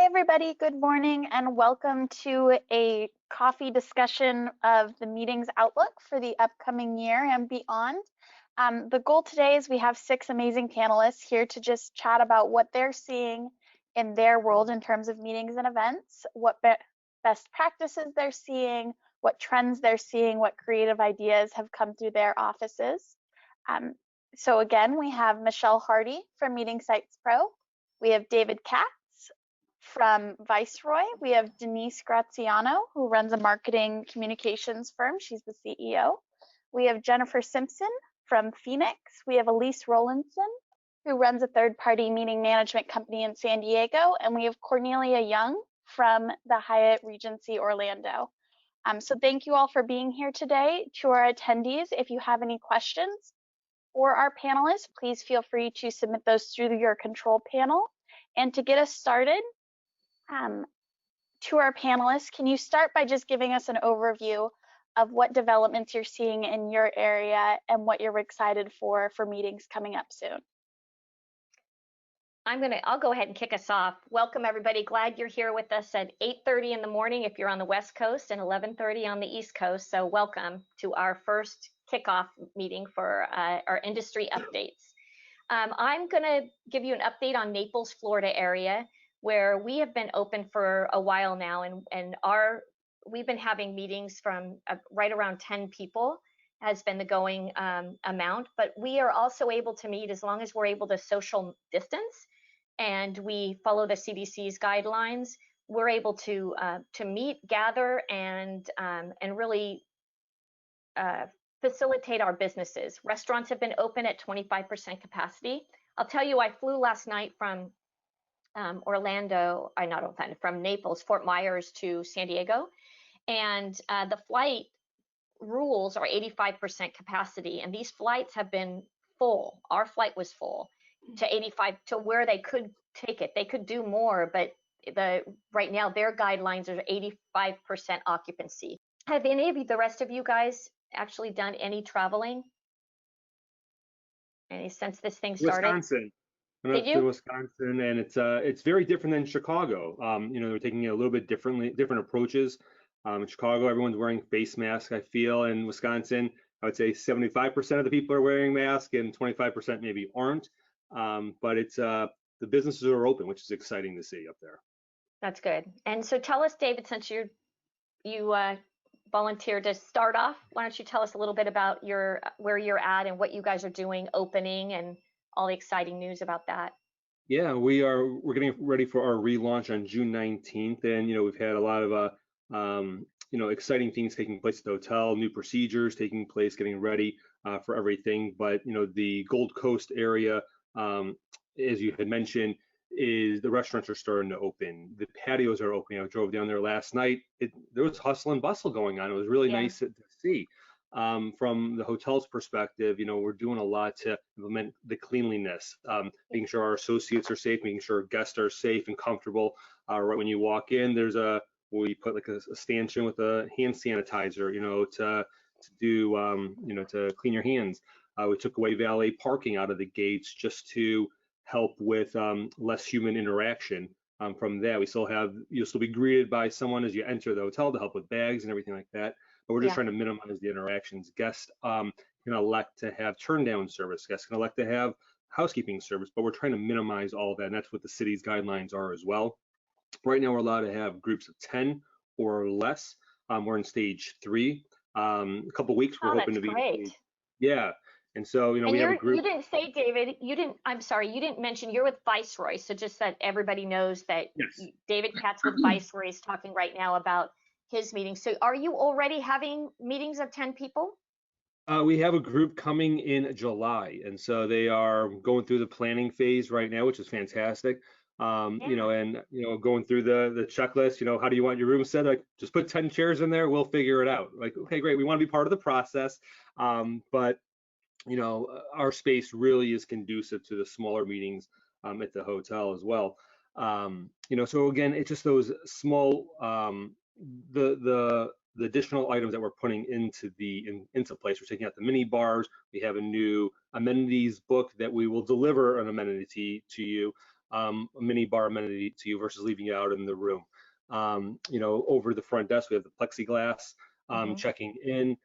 Hi, everybody. Good morning, and welcome to a coffee discussion of the meetings outlook for the upcoming year and beyond. The goal today is we have 6 amazing panelists here to just chat about what they're seeing in their world in terms of meetings and events, what best practices they're seeing, what trends they're seeing, what creative ideas have come through their offices. So again, we have Michelle Hardy from Meeting Sites Pro. We have David Katz from Viceroy. We have Denise Graziano, who runs a marketing communications firm. She's the CEO. We have Jennifer Simpson from Phoenix. We have Elise Rollinson, who runs a third-party meeting management company in San Diego. And we have Cornelia Young from the Hyatt Regency Orlando. So thank you all for being here today. To our attendees, if you have any questions for our panelists, please feel free to submit those through your control panel. And to get us started, to our panelists, can you start by just giving us an overview of what developments you're seeing in your area and what you're excited for meetings coming up soon? I'll go ahead and kick us off. Welcome everybody. Glad you're here with us at 8:30 in the morning if you're on the West Coast and 11:30 on the East Coast. So welcome to our first kickoff meeting for our industry updates. I'm going to give you an update on Naples, Florida area, where we have been open for a while now, and we've been having meetings from right around 10 people has been the going amount, but we are also able to meet as long as we're able to social distance and we follow the CDC's guidelines. We're able to meet, gather, and really facilitate our businesses. Restaurants have been open at 25% capacity. I'll tell you, I flew last night from from Naples, Fort Myers to San Diego, and the flight rules are 85% capacity, and these flights have been full. Our flight was full to 85 to where they could take it. They could do more, but right now their guidelines are 85% occupancy. Have any of you, the rest of you guys, actually done any traveling? Any since this thing started? Wisconsin. I'm up to Wisconsin, and it's very different than Chicago. They're taking it a little bit different approaches. In Chicago, everyone's wearing face masks, I feel. In Wisconsin, I would say 75% of the people are wearing masks and 25% maybe aren't. But it's the businesses are open, which is exciting to see up there. That's good. And so tell us, David, since you volunteered to start off, why don't you tell us a little bit about where you're at and what you guys are doing, opening, and all the exciting news about that. Yeah, we're getting ready for our relaunch on June 19th, and we've had a lot of exciting things taking place at the hotel, new procedures taking place, getting ready for everything. But the Gold Coast area, as you had mentioned, is the restaurants are starting to open. The patios are opening. I drove down there last night. There was hustle and bustle going on. It was really nice to see. From the hotel's perspective, we're doing a lot to implement the cleanliness, making sure our associates are safe, making sure our guests are safe and comfortable. Right when you walk in, we put like a stanchion with a hand sanitizer, to clean your hands. We took away valet parking out of the gates just to help with less human interaction. From that, you'll still be greeted by someone as you enter the hotel to help with bags and everything like that. But we're just trying to minimize the interactions. Guests can elect to have turn down service. Guests can elect to have housekeeping service, but we're trying to minimize all of that. And that's what the city's guidelines are as well. Right now, we're allowed to have groups of 10 or less. We're in stage 3. A couple of weeks, we're hoping to be. Great. Yeah. And so, we have a group. You didn't say, David, you didn't mention you're with Viceroy. So just that everybody knows that David Katz with Viceroy is talking right now about his meeting. So are you already having meetings of 10 people? We have a group coming in July. And so they are going through the planning phase right now, which is fantastic. Going through the checklist, how do you want your room set? Like, just put 10 chairs in there, we'll figure it out. Like, okay, great. We want to be part of the process. But our space really is conducive to the smaller meetings at the hotel as well. So again, it's just those small, the additional items that we're putting into place. We're taking out the mini bars. We have a new amenities book that we will deliver an amenity to you. a mini bar amenity to you versus leaving it out in the room. Over the front desk, we have the plexiglass checking in.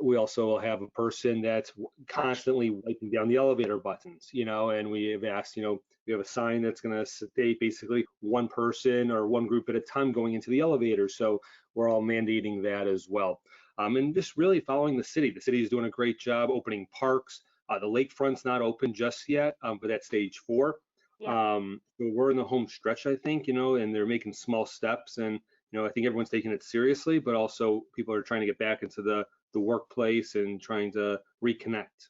We also will have a person that's constantly wiping down the elevator buttons, and we have asked, we have a sign that's going to state basically one person or one group at a time going into the elevator. So we're all mandating that as well. And just really following the city. The city is doing a great job opening parks. The lakefront's not open just yet, but that's stage 4. Yeah. So we're in the home stretch, I think, and they're making small steps. And I think everyone's taking it seriously, but also people are trying to get back into the workplace and trying to reconnect.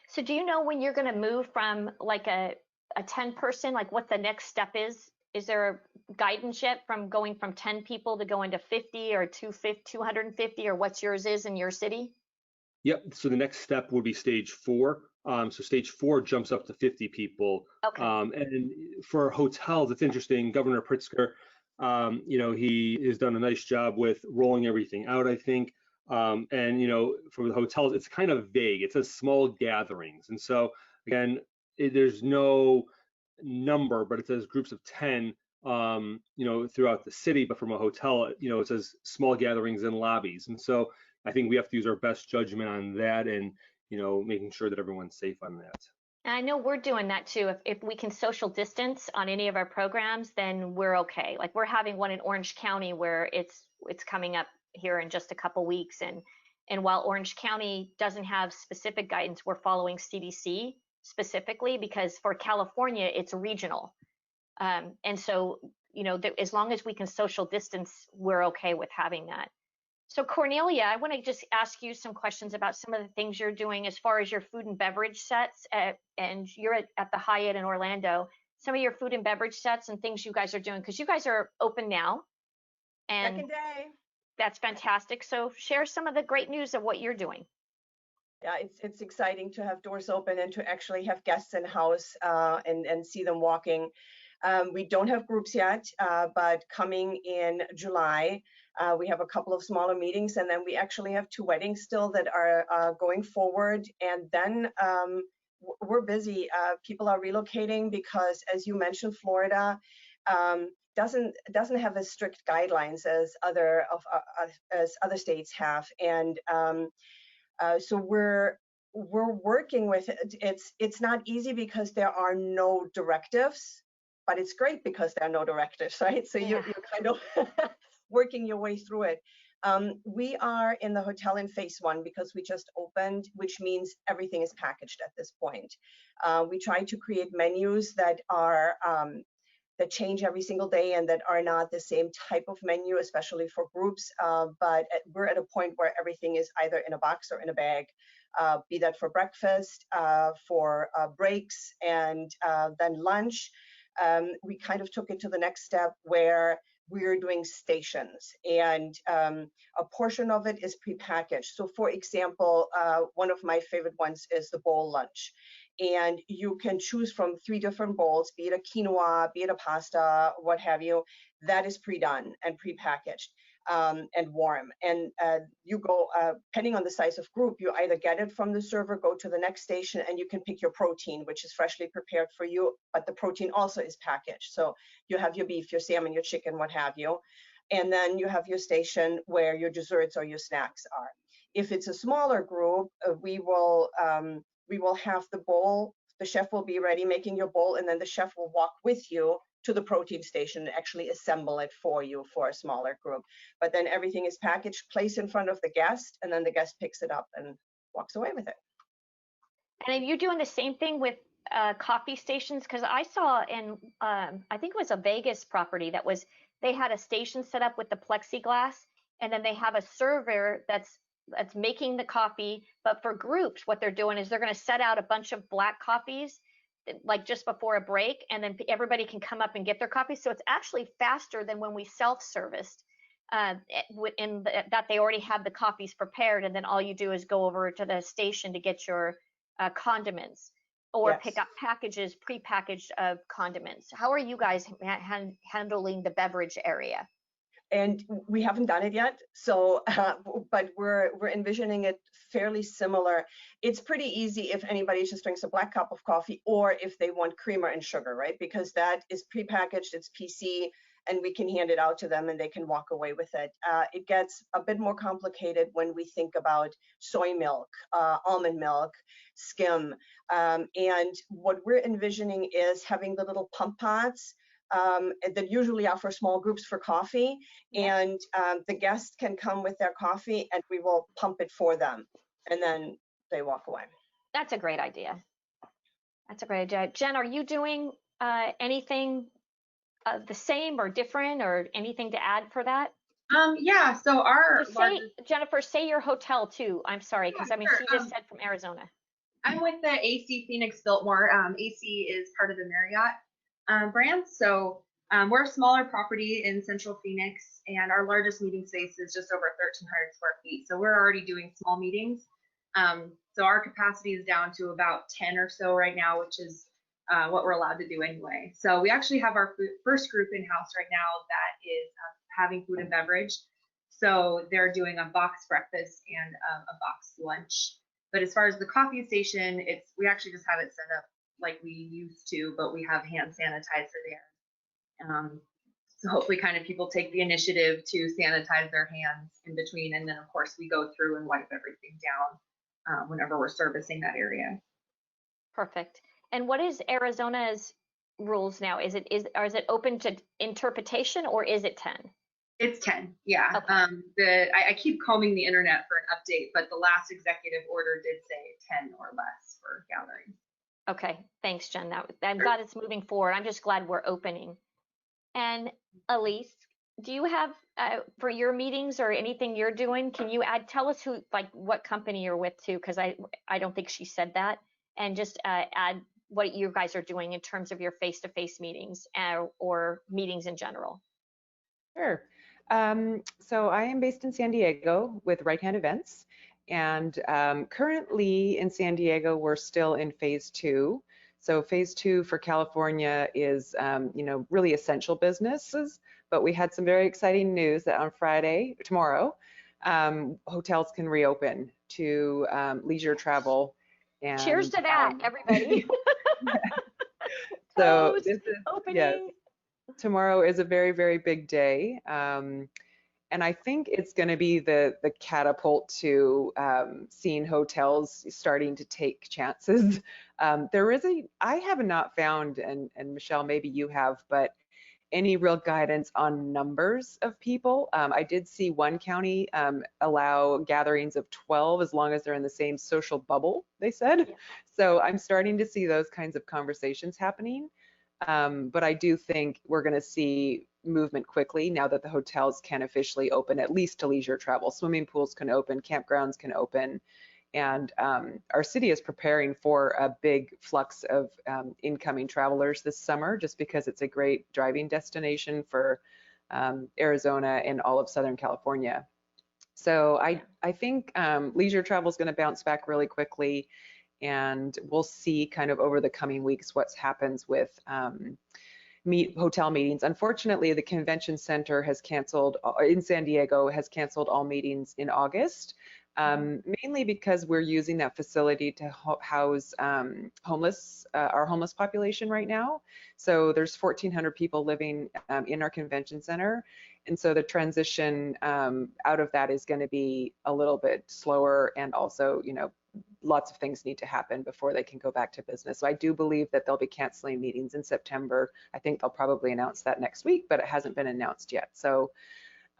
So do you know when you're going to move from like a 10 person, like what the next step is? Is there guidance yet from going from 10 people to going to 50 or 250 or what's yours is in your city? Yep. So the next step would be stage 4. So stage 4 jumps up to 50 people. Okay. And for hotels, it's interesting. Governor Pritzker, he has done a nice job with rolling everything out, I think. And for the hotels, it's kind of vague. It says small gatherings, and so again, there's no number, but it says groups of 10. Throughout the city. But from a hotel, it says small gatherings in lobbies, and so I think we have to use our best judgment on that, and making sure that everyone's safe on that. And I know we're doing that too. If we can social distance on any of our programs, then we're okay. Like we're having one in Orange County where it's coming up here in just a couple weeks, and while Orange County doesn't have specific guidance, we're following CDC specifically because for California it's regional. And so as long as we can social distance, we're okay with having that. So Cornelia, I want to just ask you some questions about some of the things you're doing as far as your food and beverage sets, and you're at the Hyatt in Orlando. Some of your food and beverage sets and things you guys are doing, because you guys are open now, and Second day. that's fantastic. So share some of the great news of what you're doing. Yeah, it's exciting to have doors open and to actually have guests in house and see them walking. We don't have groups yet, but coming in July, we have a couple of smaller meetings, and then we actually have 2 weddings still that are going forward. And then we're busy. People are relocating because, as you mentioned, Florida doesn't have as strict guidelines as other states have, and so we're working with it. It's not easy because there are no directives, but it's great because there are no directives, right? So you're kind of working your way through it. We are in the hotel in phase 1 because we just opened, which means everything is packaged at this point. We try to create menus that are that change every single day and that are not the same type of menu, especially for groups. But we're at a point where everything is either in a box or in a bag, be that for breakfast, for breaks, and then lunch. We kind of took it to the next step where we're doing stations, and a portion of it is prepackaged. So for example, one of my favorite ones is the bowl lunch. And you can choose from 3 different bowls, be it a quinoa, be it a pasta, what have you. That is pre-done and prepackaged and warm. And you go, depending on the size of group, you either get it from the server, go to the next station, and you can pick your protein, which is freshly prepared for you, but the protein also is packaged. So you have your beef, your salmon, your chicken, what have you. And then you have your station where your desserts or your snacks are. If it's a smaller group, we will have the bowl, the chef will be ready making your bowl, and then the chef will walk with you to the protein station and actually assemble it for you for a smaller group. But then everything is packaged, placed in front of the guest, and then the guest picks it up and walks away with it. And are you doing the same thing with coffee stations? Because I saw in, I think it was a Vegas property they had a station set up with the plexiglass, and then they have a server that's making the coffee. But for groups, what they're doing is they're going to set out a bunch of black coffees like just before a break, and then everybody can come up and get their coffee. So it's actually faster than when we self-serviced, that they already have the coffees prepared, and then all you do is go over to the station to get your condiments or pick up packages prepackaged of condiments. How are you guys handling the beverage area? And we haven't done it yet, so but we're envisioning it fairly similar. It's pretty easy if anybody just drinks a black cup of coffee, or if they want creamer and sugar, right? Because that is prepackaged, it's PC, and we can hand it out to them and they can walk away with it. It gets a bit more complicated when we think about soy milk, almond milk, skim, and what we're envisioning is having the little pump pots that usually are for small groups for coffee. And the guests can come with their coffee and we will pump it for them, and then they walk away. That's a great idea. That's a great idea. Jen, are you doing anything the same or different, or anything to add for that? Yeah, so our Jennifer, say your hotel too. I'm sorry, because I mean, sure. she just said from Arizona. I'm with the AC Phoenix Biltmore. AC is part of the Marriott brand. So we're a smaller property in Central Phoenix, and our largest meeting space is just over 1,300 square feet. So we're already doing small meetings. So our capacity is down to about 10 or so right now, which is what we're allowed to do anyway. So we actually have our first group in-house right now that is having food and beverage. So they're doing a box breakfast and a box lunch. But as far as the coffee station, we actually just have it set up like we used to, but we have hand sanitizer there. So hopefully kind of people take the initiative to sanitize their hands in between. And then of course we go through and wipe everything down whenever we're servicing that area. Perfect. And what is Arizona's rules now? Is it open to interpretation, or is it 10? It's 10, yeah. Okay. I keep combing the internet for an update, but the last executive order did say 10 or less for gatherings. Okay, thanks, Jen. I'm glad it's moving forward. I'm just glad we're opening. And Elise, do you have for your meetings or anything you're doing? Can you tell us what company you're with too? Because I don't think she said that, and just add what you guys are doing in terms of your face-to-face meetings or meetings in general. Sure. So I am based in San Diego with Right Hand Events, and currently in San Diego, we're still in phase 2. So phase 2 for California is, really essential businesses, but we had some very exciting news that on tomorrow, hotels can reopen to leisure travel. And, cheers to that, everybody. So this is opening. Yes, tomorrow is a very, very big day. And I think it's going to be the catapult to seeing hotels starting to take chances. I have not found, and Michelle, maybe you have, but any real guidance on numbers of people. I did see one county allow gatherings of 12 as long as they're in the same social bubble, they said. Yeah. So I'm starting to see those kinds of conversations happening. But I do think we're going to see movement quickly now that the hotels can officially open, at least to leisure travel. Swimming pools can open, campgrounds can open, and our city is preparing for a big flux of incoming travelers this summer, just because it's a great driving destination for Arizona and all of Southern California. So I think leisure travel is going to bounce back really quickly. And we'll see kind of over the coming weeks what happens with hotel meetings. Unfortunately, the convention center has canceled in San Diego, has canceled all meetings in August, mainly because we're using that facility to house our homeless population right now. So there's 1,400 people living in our convention center. And so the transition out of that is going to be a little bit slower, and also, lots of things need to happen before they can go back to business. So I do believe that they'll be canceling meetings in September. I think they'll probably announce that next week, but it hasn't been announced yet. So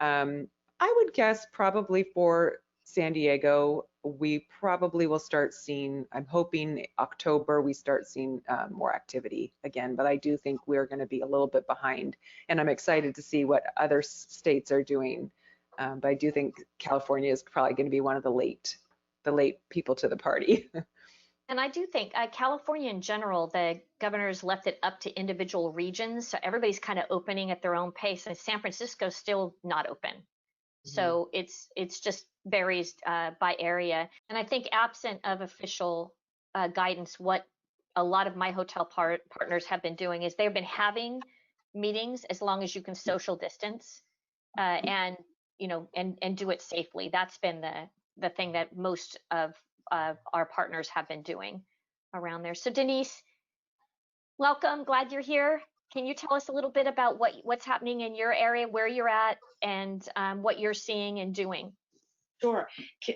I would guess probably for San Diego, we probably will start seeing, I'm hoping October, we start seeing more activity again, but I do think we're going to be a little bit behind, and I'm excited to see what other states are doing. But I do think California is probably going to be one of the late people to the party. And I do think California in general, the governors left it up to individual regions. So everybody's kind of opening at their own pace. And San Francisco's still not open. Mm-hmm. So it's just varies by area. And I think absent of official guidance, what a lot of my hotel partners have been doing is they've been having meetings as long as you can social distance. and and do it safely. That's been the thing that most of our partners have been doing around there. So Denise, welcome. Glad you're here. Can you tell us a little bit about what's happening in your area, where you're at, and what you're seeing and doing? Sure.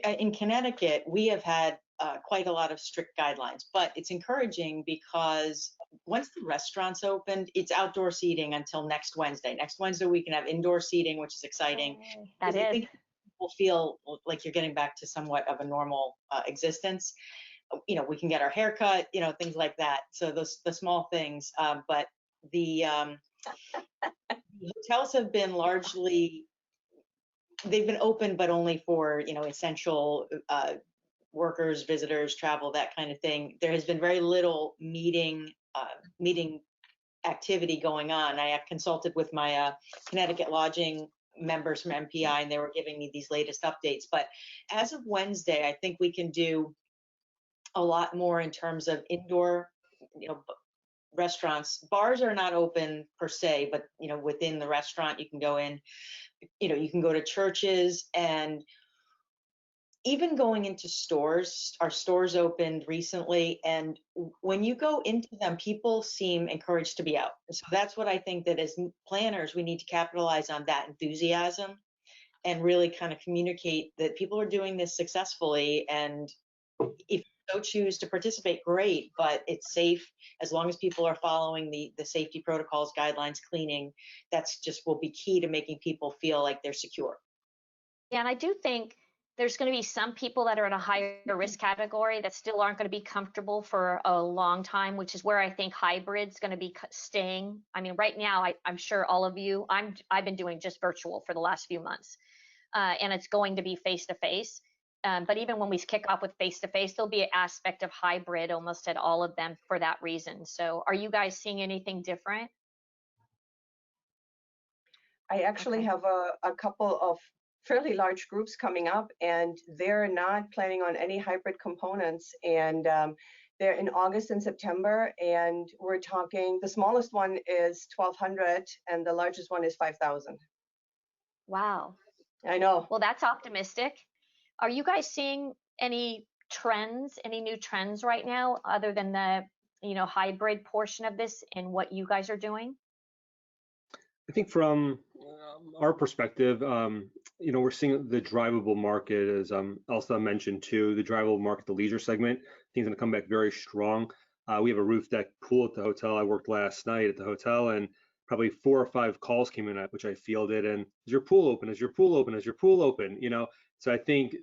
In Connecticut, we have had quite a lot of strict guidelines, but it's encouraging because once the restaurants opened, it's outdoor seating until next Wednesday. Next Wednesday, we can have indoor seating, which is exciting. That is. I think people feel like you're getting back to somewhat of a normal existence. We can get our hair cut, things like that. So the small things, but the hotels have been largely, they've been open, but only for, essential workers, visitors, travel, that kind of thing. There has been very little meeting activity going on. I have consulted with my Connecticut lodging members from MPI, and they were giving me these latest updates. But as of Wednesday, I think we can do a lot more in terms of indoor, restaurants. Bars are not open per se, but within the restaurant you can go in. You can go to churches, and even going into stores. Our stores opened recently, and when you go into them, people seem encouraged to be out. So that's what I think, that as planners, we need to capitalize on that enthusiasm and really kind of communicate that people are doing this successfully. And if you so choose to participate, great, but it's safe as long as people are following the safety protocols, guidelines, cleaning. That's just will be key to making people feel like they're secure. Yeah, and I do think there's going to be some people that are in a higher risk category that still aren't going to be comfortable for a long time, which is where I think hybrid's going to be staying. I mean, right now, I'm sure all of you, I've been doing just virtual for the last few months, and it's going to be face-to-face. But even when we kick off with face-to-face, there'll be an aspect of hybrid almost at all of them for that reason. So are you guys seeing anything different? I actually have a couple of fairly large groups coming up, and they're not planning on any hybrid components. And they're in August and September, and we're talking, the smallest one is 1,200 and the largest one is 5,000. Wow. I know. Well, that's optimistic. Are you guys seeing any trends, any new trends right now, other than the hybrid portion of this and what you guys are doing? I think from our perspective, we're seeing the drivable market, as Elsa mentioned too, the drivable market, the leisure segment, I think is going to come back very strong. We have a roof deck pool at the hotel. I worked last night at the hotel, and probably 4 or 5 calls came in, which I fielded. And is your pool open? Is your pool open? Is your pool open? So I think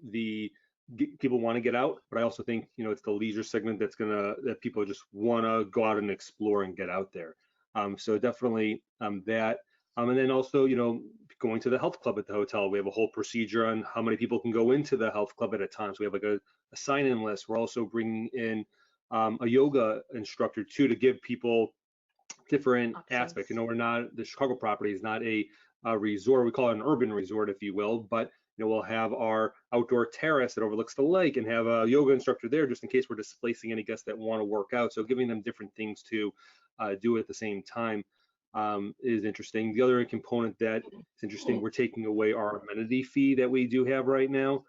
people want to get out, but I also think it's the leisure segment that people just want to go out and explore and get out there. So definitely that. And then also, going to the health club at the hotel. We have a whole procedure on how many people can go into the health club at a time. So we have like a sign-in list. We're also bringing in a yoga instructor too, to give people different aspects. The Chicago property is not a resort. We call it an urban resort, if you will, but we'll have our outdoor terrace that overlooks the lake and have a yoga instructor there just in case we're displacing any guests that want to work out. So giving them different things to do at the same time is interesting. The other component that is interesting, we're taking away our amenity fee that we do have right now,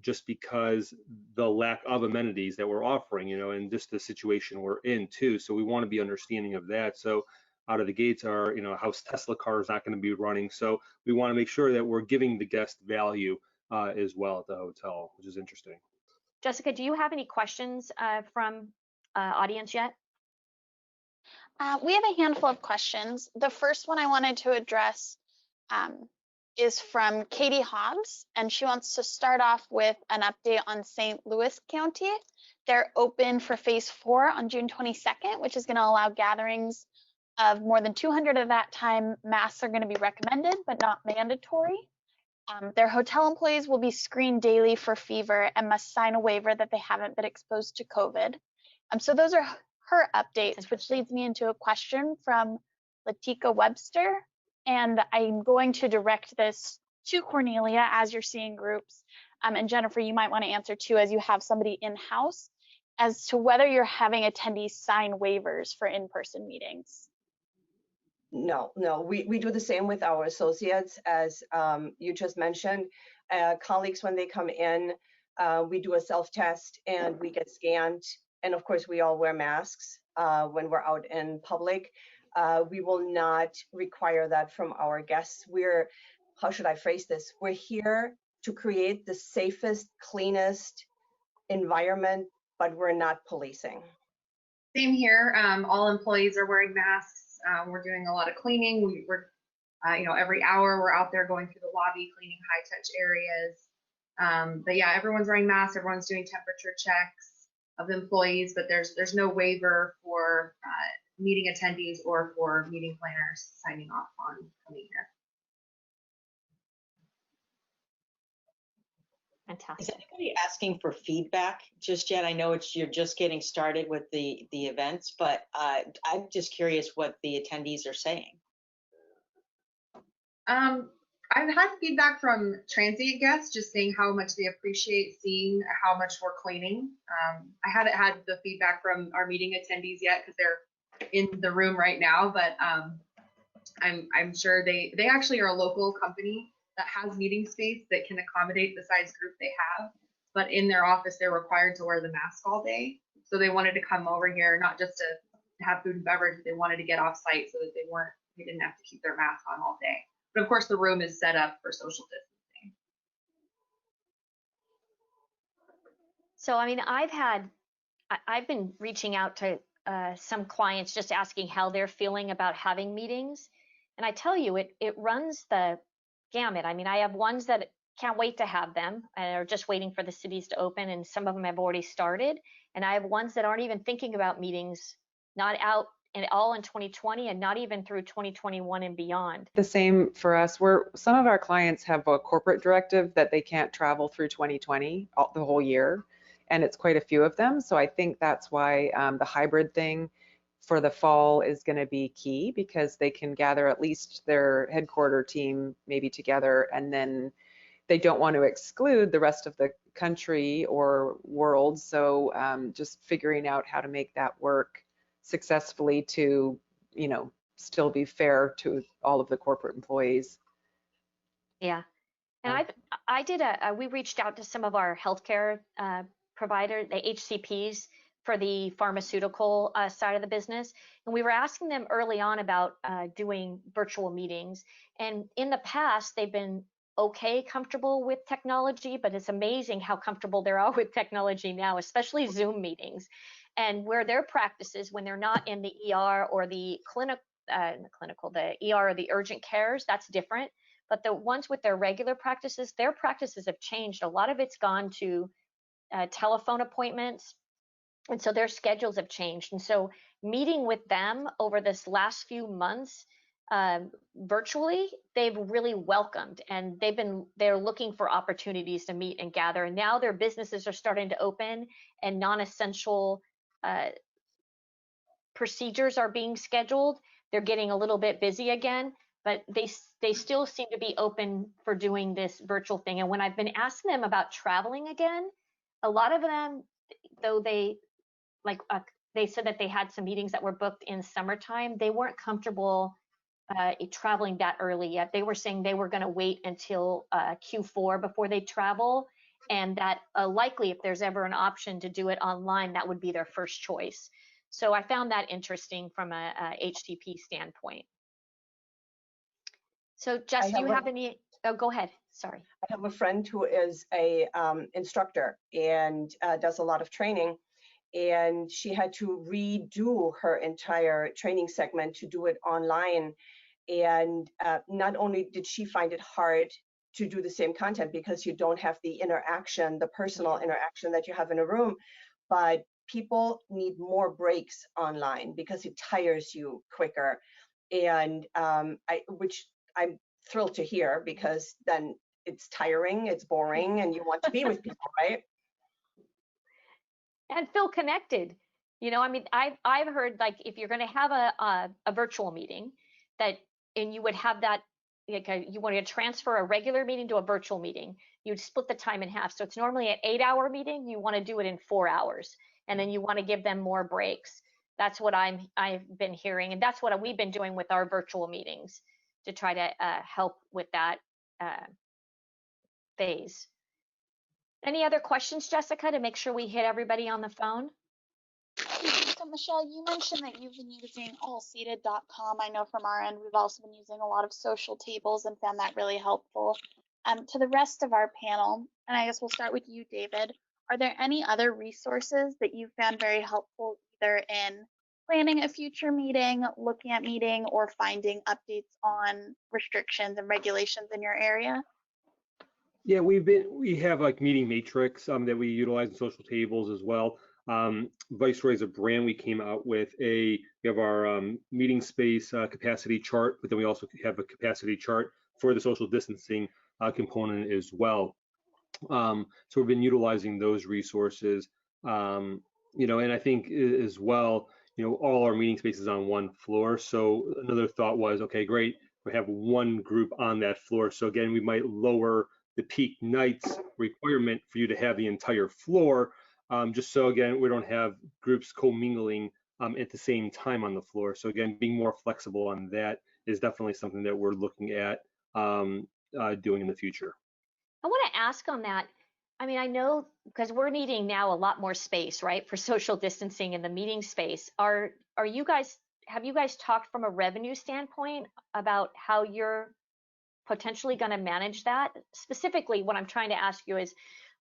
just because the lack of amenities that we're offering, and just the situation we're in too. So we want to be understanding of that. So out of the gates, our house Tesla car is not going to be running. So we want to make sure that we're giving the guest value as well at the hotel, which is interesting. Jessica, do you have any questions from audience yet? We have a handful of questions. The first one I wanted to address is from Katie Hobbs, and she wants to start off with an update on St. Louis County. They're open for phase 4 on June 22nd, which is going to allow gatherings of more than 200 at that time. Masks are going to be recommended, but not mandatory. Their hotel employees will be screened daily for fever and must sign a waiver that they haven't been exposed to COVID. So those are her updates, which leads me into a question from Latika Webster. And I'm going to direct this to Cornelia as you're seeing groups. And Jennifer, you might want to answer too, as you have somebody in-house, as to whether you're having attendees sign waivers for in-person meetings. No, no, we do the same with our associates, as you just mentioned. Colleagues, when they come in, we do a self-test and we get scanned. And of course, we all wear masks when we're out in public. We will not require that from our guests. We're, how should I phrase this? We're here to create the safest, cleanest environment, but we're not policing. Same here. All employees are wearing masks. We're doing a lot of cleaning. We're, every hour we're out there going through the lobby, cleaning high touch areas. But yeah, everyone's wearing masks. Everyone's doing temperature checks of employees, but there's no waiver for meeting attendees or for meeting planners signing off on coming here. Fantastic. Is anybody asking for feedback just yet? I know you're just getting started with the events, but I'm just curious what the attendees are saying. I've had feedback from transient guests just saying how much they appreciate seeing how much we're cleaning. I haven't had the feedback from our meeting attendees yet because they're in the room right now, but I'm sure they actually are a local company that has meeting space that can accommodate the size group they have, but in their office they're required to wear the mask all day. So they wanted to come over here not just to have food and beverage, they wanted to get off site so that they didn't have to keep their mask on all day. But of course the room is set up for social distancing. So I mean, I've been reaching out to some clients just asking how they're feeling about having meetings, and I tell you, it runs the gamut. I mean, I have ones that can't wait to have them and are just waiting for the cities to open, and some of them have already started. And I have ones that aren't even thinking about meetings, not out and all in 2020 and not even through 2021 and beyond. The same for us. Some of our clients have a corporate directive that they can't travel through 2020, the whole year, and it's quite a few of them. So I think that's why the hybrid thing for the fall is going to be key, because they can gather at least their headquarter team maybe together, and then they don't want to exclude the rest of the country or world. So just figuring out how to make that work successfully to, still be fair to all of the corporate employees. Yeah. And we reached out to some of our healthcare providers, the HCPs for the pharmaceutical side of the business. And we were asking them early on about doing virtual meetings. And in the past, they've been okay, comfortable with technology, but it's amazing how comfortable they are with technology now, especially Zoom meetings. And where their practices, when they're not in the ER or the the ER or the urgent cares, that's different. But the ones with their regular practices, their practices have changed. A lot of it's gone to telephone appointments. And so their schedules have changed. And so meeting with them over this last few months virtually, they've really welcomed, and they're looking for opportunities to meet and gather. And now their businesses are starting to open and non-essential procedures are being scheduled. They're getting a little bit busy again, but they still seem to be open for doing this virtual thing. And when I've been asking them about traveling again, a lot of them, though they said that they had some meetings that were booked in summertime, they weren't comfortable traveling that early yet. They were saying they were going to wait until Q4 before they travel, and that likely if there's ever an option to do it online, that would be their first choice. So I found that interesting from a HTP standpoint. So Jess, do you have any? Oh, go ahead. Sorry. I have a friend who is a instructor and does a lot of training, and she had to redo her entire training segment to do it online. And not only did she find it hard to do the same content because you don't have the interaction, the personal interaction that you have in a room, but people need more breaks online because it tires you quicker. And which I'm thrilled to hear, because then it's tiring, it's boring, and you want to be with people, right? And feel connected. I mean, I've heard, like, if you're going to have a virtual meeting, and you would have that, you want to transfer a regular meeting to a virtual meeting, you'd split the time in half. So it's normally an 8-hour meeting, you want to do it in 4 hours, and then you want to give them more breaks. That's what I've been hearing, and that's what we've been doing with our virtual meetings to try to help with that phase. Any other questions, Jessica, to make sure we hit everybody on the phone? So Michelle, you mentioned that you've been using allseated.com. I know from our end, we've also been using a lot of social tables and found that really helpful. To the rest of our panel, and I guess we'll start with you, David, are there any other resources that you found very helpful either in planning a future meeting, looking at meeting, or finding updates on restrictions and regulations in your area? Yeah, we have like meeting matrix that we utilize in social tables as well. Viceroy is a brand. We came out with we have our meeting space capacity chart, but then we also have a capacity chart for the social distancing component as well. So we've been utilizing those resources, and I think as well, all our meeting spaces on one floor. So another thought was, okay, great, we have one group on that floor. So again, we might lower the peak nights requirement for you to have the entire floor, just so again, we don't have groups commingling at the same time on the floor. So again, being more flexible on that is definitely something that we're looking at doing in the future. I want to ask on that. I mean, I know because we're needing now a lot more space, right, for social distancing in the meeting space. Have you guys talked from a revenue standpoint about how you're potentially going to manage that? Specifically, what I'm trying to ask you is,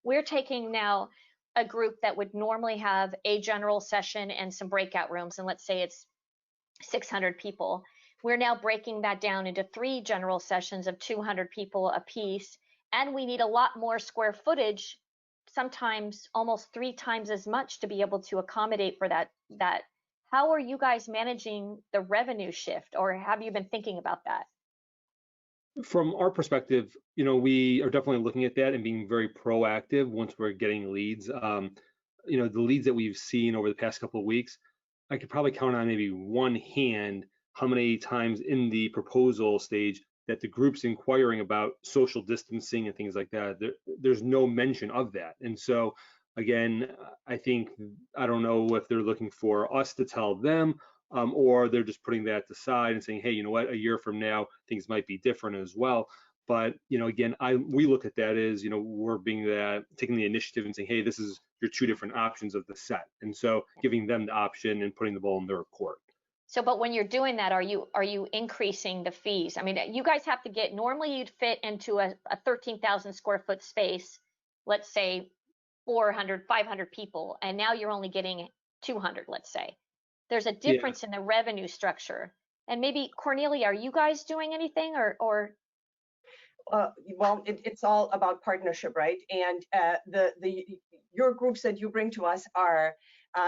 we're taking now a group that would normally have a general session and some breakout rooms, and let's say it's 600 people. We're now breaking that down into 3 general sessions of 200 people a piece. And we need a lot more square footage, sometimes almost 3 times as much to be able to accommodate for that. How are you guys managing the revenue shift, or have you been thinking about that? From our perspective, we are definitely looking at that and being very proactive once we're getting leads. The leads that we've seen over the past couple of weeks, I could probably count on maybe one hand how many times in the proposal stage that the group's inquiring about social distancing and things like that. There's no mention of that. And so, again, I don't know if they're looking for us to tell them, or they're just putting that aside and saying, hey, you know what, a year from now, things might be different as well. But, again, we look at that as, we're taking the initiative and saying, hey, this is your 2 different options of the set. And so giving them the option and putting the ball in their court. So, but when you're doing that, are you increasing the fees? I mean, you guys have to normally you'd fit into a 13,000 square foot space, let's say 400, 500 people, and now you're only getting 200, let's say. There's a difference in the revenue structure. And maybe, Cornelia, are you guys doing anything or? Well, it's all about partnership, right? And your groups that you bring to us are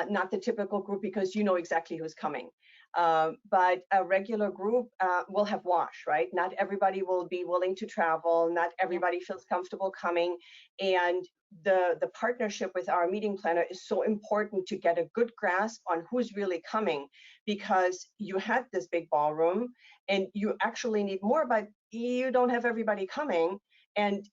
not the typical group because you know exactly who's coming. But a regular group will have wash, right? Not everybody will be willing to travel. Not everybody feels comfortable coming. And the partnership with our meeting planner is so important to get a good grasp on who's really coming, because you had this big ballroom and you actually need more, but you don't have everybody coming. And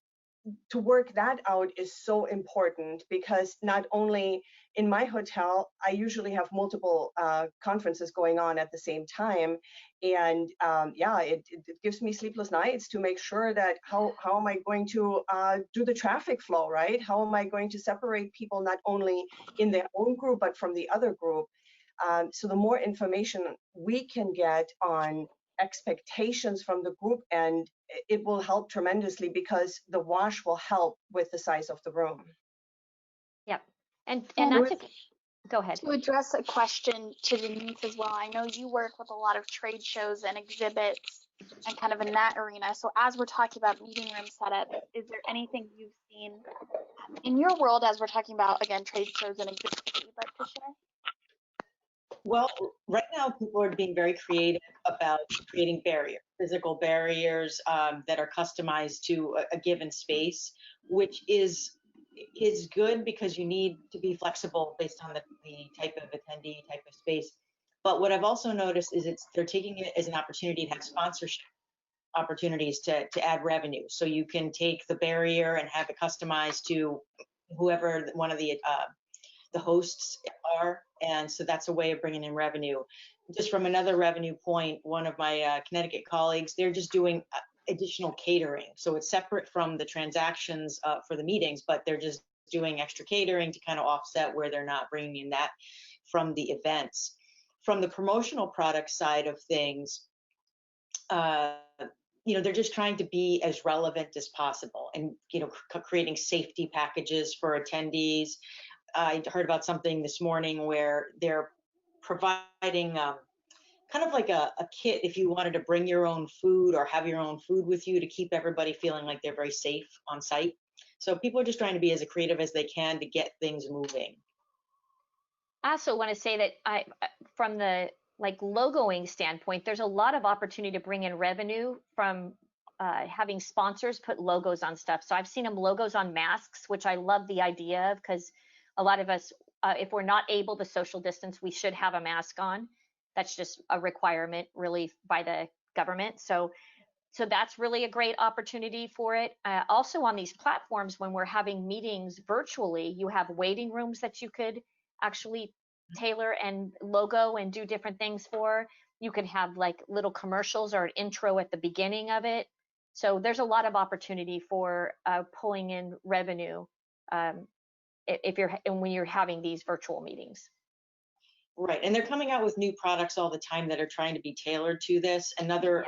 to work that out is so important, because not only in my hotel, I usually have multiple conferences going on at the same time. And it gives me sleepless nights to make sure that how am I going to do the traffic flow, right? How am I going to separate people not only in their own group, but from the other group? So the more information we can get on expectations from the group, and it will help tremendously, because the wash will help with the size of the room. Yep. And not to go ahead. To address a question to Denise as well, I know you work with a lot of trade shows and exhibits and kind of in that arena. So as we're talking about meeting room setup, is there anything you've seen in your world as we're talking about, again, trade shows and exhibits that you'd like to share? Well, right now people are being very creative about creating physical barriers that are customized to a given space, which is good because you need to be flexible based on the type of attendee, type of space. But what I've also noticed is they're taking it as an opportunity to have sponsorship opportunities to add revenue. So you can take the barrier and have it customized to whoever one of the hosts are. And so that's a way of bringing in revenue. Just from another revenue point, one of my Connecticut colleagues, they're just doing additional catering. So it's separate from the transactions for the meetings, but they're just doing extra catering to kind of offset where they're not bringing in that from the events. From the promotional product side of things, they're just trying to be as relevant as possible, and creating safety packages for attendees. I heard about something this morning where they're providing kind of like a kit if you wanted to bring your own food or have your own food with you to keep everybody feeling like they're very safe on site. So people are just trying to be as creative as they can to get things moving. I also want to say that from the logoing standpoint, there's a lot of opportunity to bring in revenue from having sponsors put logos on stuff. So I've seen them logos on masks, which I love the idea of, because a lot of us, if we're not able to social distance, we should have a mask on. That's just a requirement really by the government. So that's really a great opportunity for it. Also on these platforms, when we're having meetings virtually, you have waiting rooms that you could actually tailor and logo and do different things for. You could have like little commercials or an intro at the beginning of it. So there's a lot of opportunity for pulling in revenue when you're having these virtual meetings. Right, and they're coming out with new products all the time that are trying to be tailored to this. Another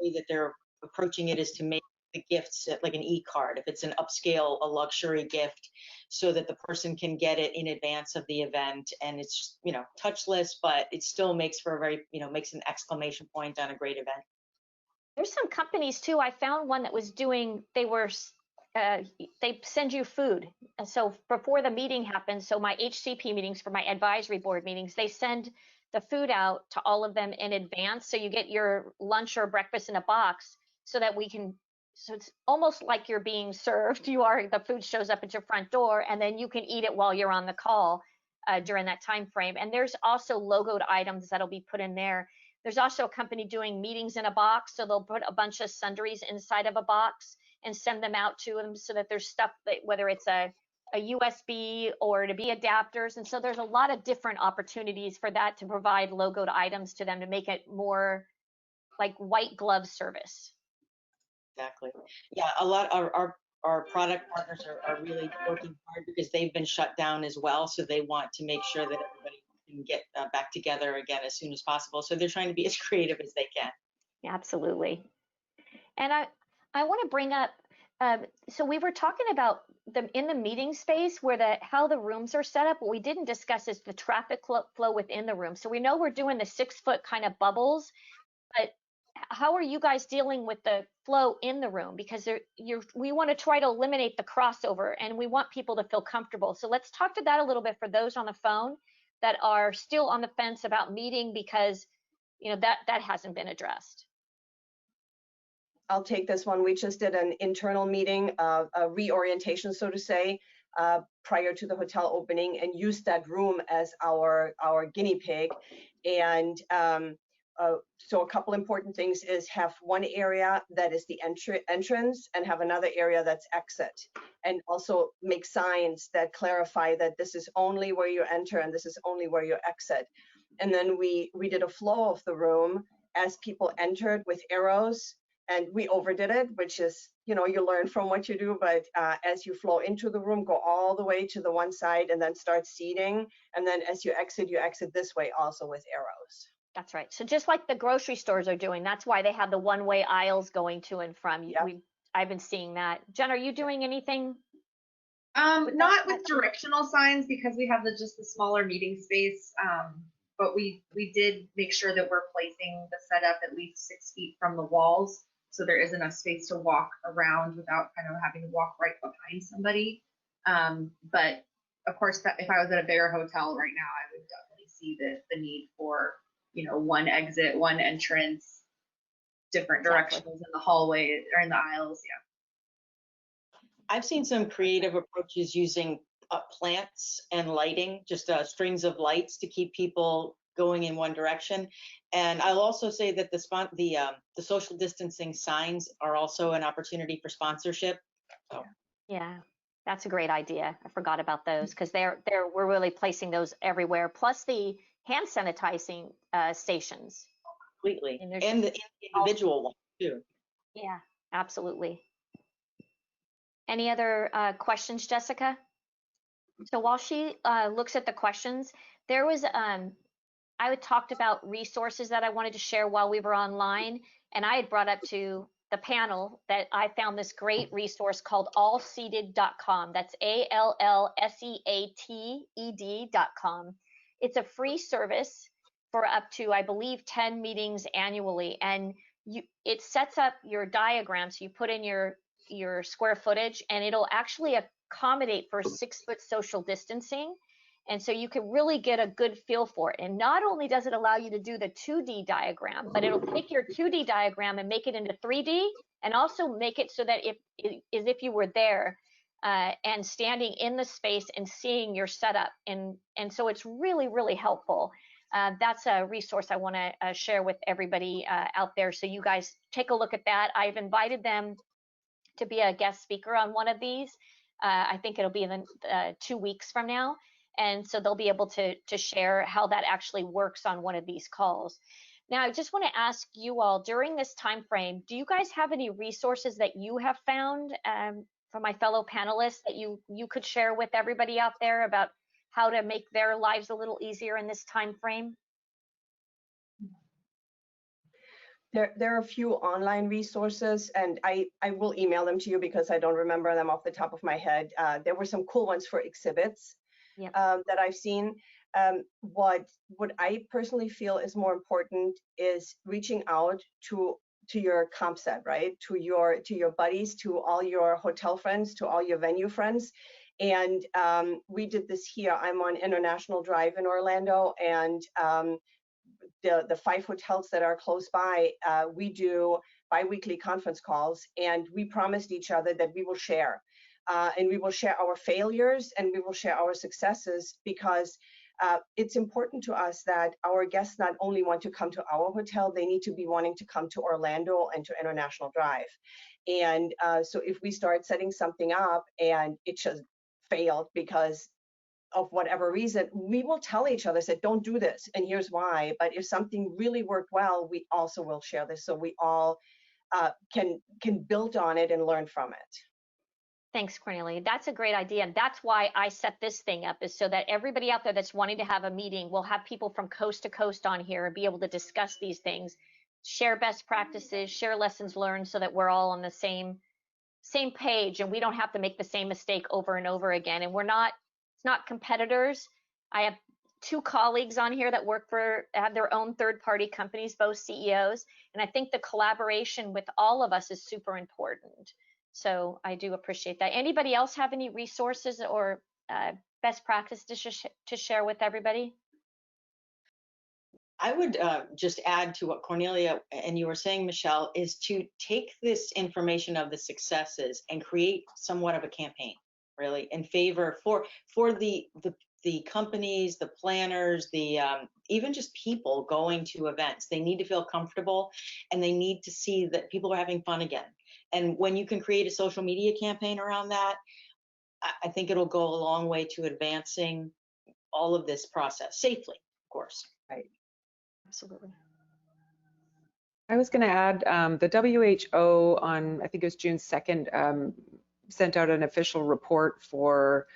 way that they're approaching it is to make the gifts like an e-card, if it's an upscale, a luxury gift, so that the person can get it in advance of the event, and it's touchless, but it still makes for a very makes an exclamation point on a great event. There's some companies too. I found one that was doing, they send you food. And so before the meeting happens, so my HCP meetings for my advisory board meetings, they send the food out to all of them in advance. So you get your lunch or breakfast in a box, so that so it's almost like you're being served. The food shows up at your front door, and then you can eat it while you're on the call during that time frame. And there's also logoed items that'll be put in there. There's also a company doing meetings in a box, so they'll put a bunch of sundries inside of a box and send them out to them, so that there's stuff that, whether it's a USB or to be adapters. And so there's a lot of different opportunities for that, to provide logoed items to them to make it more like white glove service. Exactly. Yeah, a lot of our product partners are really working hard because they've been shut down as well. So they want to make sure that everybody can get back together again as soon as possible. So they're trying to be as creative as they can. Absolutely. And I want to bring up, so we were talking about in the meeting space where how the rooms are set up. What we didn't discuss is the traffic flow within the room. So we know we're doing the 6-foot kind of bubbles, but how are you guys dealing with the flow in the room? Because we want to try to eliminate the crossover, and we want people to feel comfortable. So let's talk to that a little bit for those on the phone that are still on the fence about meeting, because that hasn't been addressed. I'll take this one. We just did an internal meeting, a reorientation, so to say, prior to the hotel opening, and used that room as our guinea pig. And so a couple important things is have one area that is the entrance, and have another area that's exit, and also make signs that clarify that this is only where you enter and this is only where you exit. And then we did a flow of the room as people entered with arrows. And we overdid it, which is, you learn from what you do, but as you flow into the room, go all the way to the one side and then start seating. And then as you exit this way also with arrows. That's right. So just like the grocery stores are doing, that's why they have the one-way aisles going to and from. Yep. I've been seeing that. Jen, are you doing anything? Not with directional signs, because we have just the smaller meeting space. But we did make sure that we're placing the setup at least 6 feet from the walls, so there is enough space to walk around without kind of having to walk right behind somebody. But of course, if I was at a bigger hotel right now, I would definitely see the need for, one exit, one entrance, different directions in the hallway or in the aisles. Yeah. I've seen some creative approaches using plants and lighting, just strings of lights to keep people going in one direction. And I'll also say that the social distancing signs are also an opportunity for sponsorship. So. Yeah. That's a great idea. I forgot about those because we're really placing those everywhere. Plus the hand sanitizing stations. Completely. And And the individual one too. Yeah, absolutely. Any other questions, Jessica? So while she looks at the questions, there was I had talked about resources that I wanted to share while we were online, and I had brought up to the panel that I found this great resource called allseated.com. That's ALLSEATED.com. It's a free service for up to, I believe, 10 meetings annually, and it sets up your diagrams. You put in your square footage, and it'll actually accommodate for 6-foot social distancing. And so you can really get a good feel for it. And not only does it allow you to do the 2D diagram, but it'll take your 2D diagram and make it into 3D, and also make it so that as if you were there and standing in the space and seeing your setup. And so it's really, really helpful. That's a resource I want to share with everybody out there. So you guys take a look at that. I've invited them to be a guest speaker on one of these. I think it'll be in 2 weeks from now. And so they'll be able to share how that actually works on one of these calls. Now, I just want to ask you all, during this time frame, do you guys have any resources that you have found from my fellow panelists that you could share with everybody out there about how to make their lives a little easier in this time frame? There are a few online resources, and I will email them to you because I don't remember them off the top of my head. There were some cool ones for exhibits. Yep. That I've seen. What I personally feel is more important is reaching out to your comp set, right? To your buddies, to all your hotel friends, to all your venue friends. And we did this here. I'm on International Drive in Orlando, and the 5 hotels that are close by, we do bi-weekly conference calls, and we promised each other that we will share. And we will share our failures and we will share our successes, because it's important to us that our guests not only want to come to our hotel, they need to be wanting to come to Orlando and to International Drive. And so if we start setting something up and it just failed because of whatever reason, we will tell each other, say, don't do this, and here's why. But if something really worked well, we also will share this, so we all can build on it and learn from it. Thanks, Cornelia. That's a great idea. And that's why I set this thing up, is so that everybody out there that's wanting to have a meeting will have people from coast to coast on here and be able to discuss these things, share best practices, share lessons learned, so that we're all on the same page and we don't have to make the same mistake over and over again. And it's not competitors. I have 2 colleagues on here that have their own third-party companies, both CEOs. And I think the collaboration with all of us is super important. So I do appreciate that. Anybody else have any resources or best practices to share with everybody? I would just add to what Cornelia and you were saying, Michelle, is to take this information of the successes and create somewhat of a campaign, really, in favor for the companies, the planners, the even just people going to events. They need to feel comfortable, and they need to see that people are having fun again. And when you can create a social media campaign around that, I think it'll go a long way to advancing all of this process safely, of course. Right. Absolutely. I was going to add the WHO on, I think it was June 2nd, sent out an official report for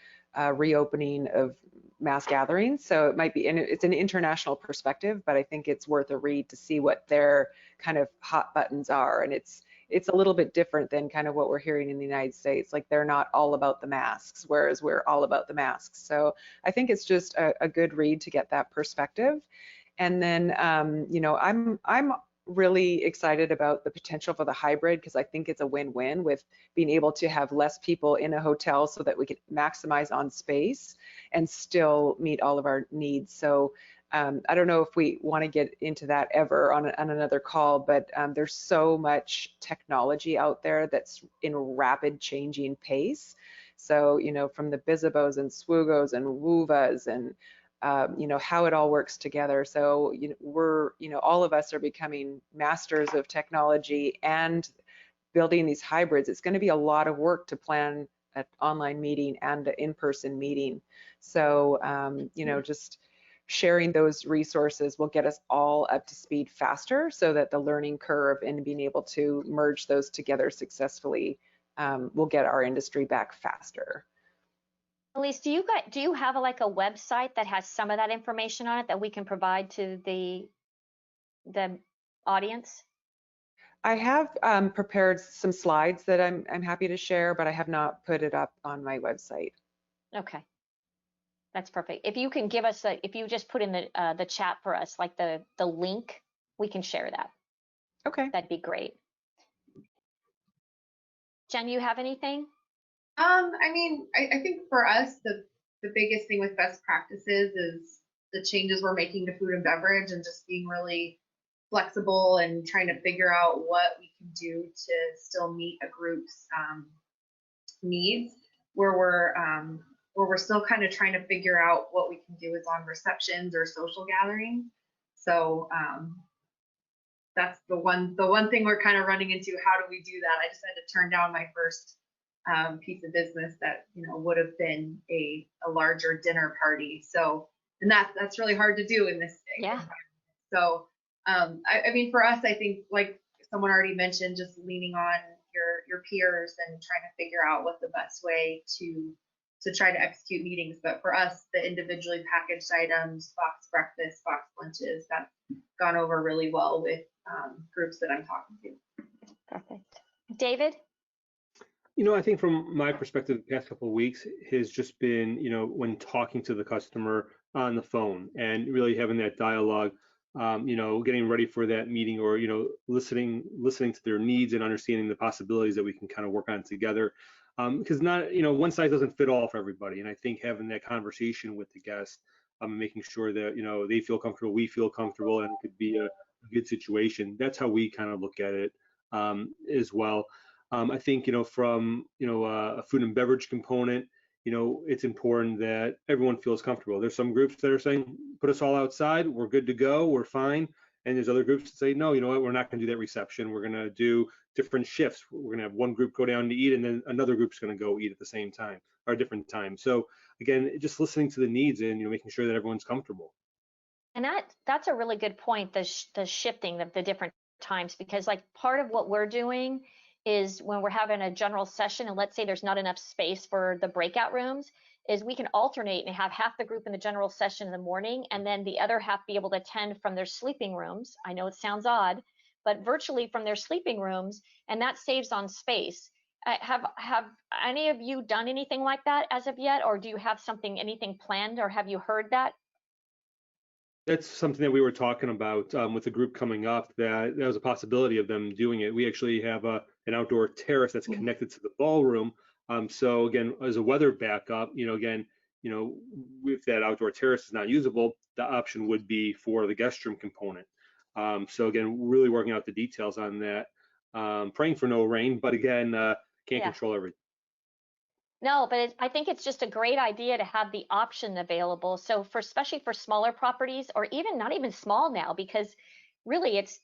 reopening of mass gatherings. So it might be, and it's an international perspective, but I think it's worth a read to see what their kind of hot buttons are. And it's a little bit different than kind of what we're hearing in the United States. Like, they're not all about the masks, whereas we're all about the masks. So I think it's just a good read to get that perspective. And then, you know, I'm really excited about the potential for the hybrid, because I think it's a win-win with being able to have less people in a hotel so that we can maximize on space and still meet all of our needs. So I don't know if we want to get into that ever on another call, but there's so much technology out there that's in rapid changing pace. So, you know, from the Bizabos and Swugos and Woovas and you know, how it all works together. So, you know, all of us are becoming masters of technology and building these hybrids. It's going to be a lot of work to plan an online meeting and an in-person meeting. So, just sharing those resources will get us all up to speed faster so that the learning curve and being able to merge those together successfully will get our industry back faster. Elise, do you have a website that has some of that information on it that we can provide to the audience? I have prepared some slides that I'm happy to share, but I have not put it up on my website. Okay, that's perfect. If you can give us if you just put in the chat for us, like the link, we can share that. Okay. That'd be great. Jen, you have anything? I think for us, the biggest thing with best practices is the changes we're making to food and beverage and just being really flexible and trying to figure out what we can do to still meet a group's needs, where we're still kind of trying to figure out what we can do is on receptions or social gatherings. So that's the one thing we're kind of running into. How do we do that? I just had to turn down my first piece of business that would have been a larger dinner party. So, and that's really hard to do in this day. Yeah. So I mean, for us, I think like someone already mentioned, just leaning on your peers and trying to figure out what the best way to try to execute meetings. But for us, the individually packaged items, box breakfast, box lunches, that's gone over really well with groups that I'm talking to. Perfect. David? I think from my perspective, the past couple of weeks has just been, when talking to the customer on the phone and really having that dialogue, getting ready for that meeting, or, listening to their needs and understanding the possibilities that we can kind of work on together. Because not, one size doesn't fit all for everybody. And I think having that conversation with the guest, making sure that, they feel comfortable, we feel comfortable, and it could be a good situation. That's how we kind of look at it as well. I think, from, a food and beverage component, it's important that everyone feels comfortable. There's some groups that are saying, put us all outside, we're good to go, we're fine. And there's other groups that say, no, you know what, we're not gonna do that reception. We're gonna do different shifts. We're gonna have one group go down to eat, and then another group's gonna go eat at the same time or a different time. So again, just listening to the needs and, making sure that everyone's comfortable. And that's a really good point, the shifting of the different times, because like part of what we're doing is when we're having a general session and let's say there's not enough space for the breakout rooms, is we can alternate and have half the group in the general session in the morning and then the other half be able to attend from their sleeping rooms. I know it sounds odd, but virtually from their sleeping rooms, and that saves on space. Have any of you done anything like that as of yet, or do you have anything planned, or have you heard that? That's something that we were talking about with the group coming up, that there was a possibility of them doing it. We actually have an outdoor terrace that's connected to the ballroom. So again, as a weather backup, if that outdoor terrace is not usable, the option would be for the guest room component. So again, really working out the details on that. Praying for no rain, but again, can't control everything. No, but I think it's just a great idea to have the option available. So especially for smaller properties, or even not even small now, because really it's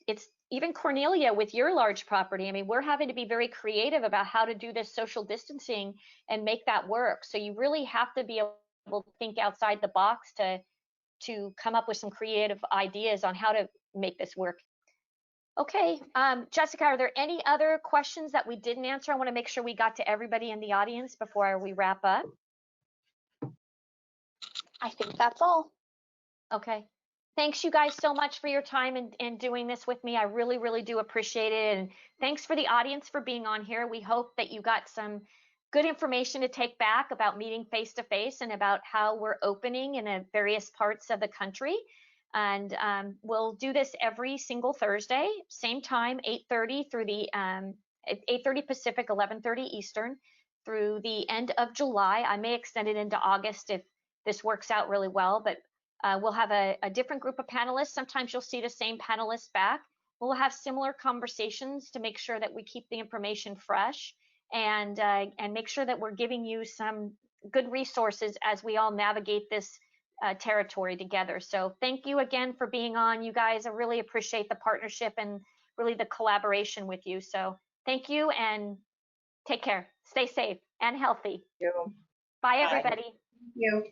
even Cornelia with your large property. I mean, we're having to be very creative about how to do this social distancing and make that work. So you really have to be able to think outside the box to come up with some creative ideas on how to make this work. Okay, Jessica, are there any other questions that we didn't answer? I want to make sure we got to everybody in the audience before we wrap up. I think that's all. Okay. Thanks you guys so much for your time and doing this with me. I really, really do appreciate it. And thanks for the audience for being on here. We hope that you got some good information to take back about meeting face to face and about how we're opening in various parts of the country. And we'll do this every single Thursday, same time, 8:30 through the 8:30 Pacific, 11:30 Eastern, through the end of July. I may extend it into August if this works out really well, but we'll have a different group of panelists. Sometimes you'll see the same panelists back. We'll have similar conversations to make sure that we keep the information fresh and make sure that we're giving you some good resources as we all navigate this territory together. So thank you again for being on, you guys. I really appreciate the partnership and really the collaboration with you. So thank you and take care. Stay safe and healthy. You. Bye, Bye. everybody. Thank you.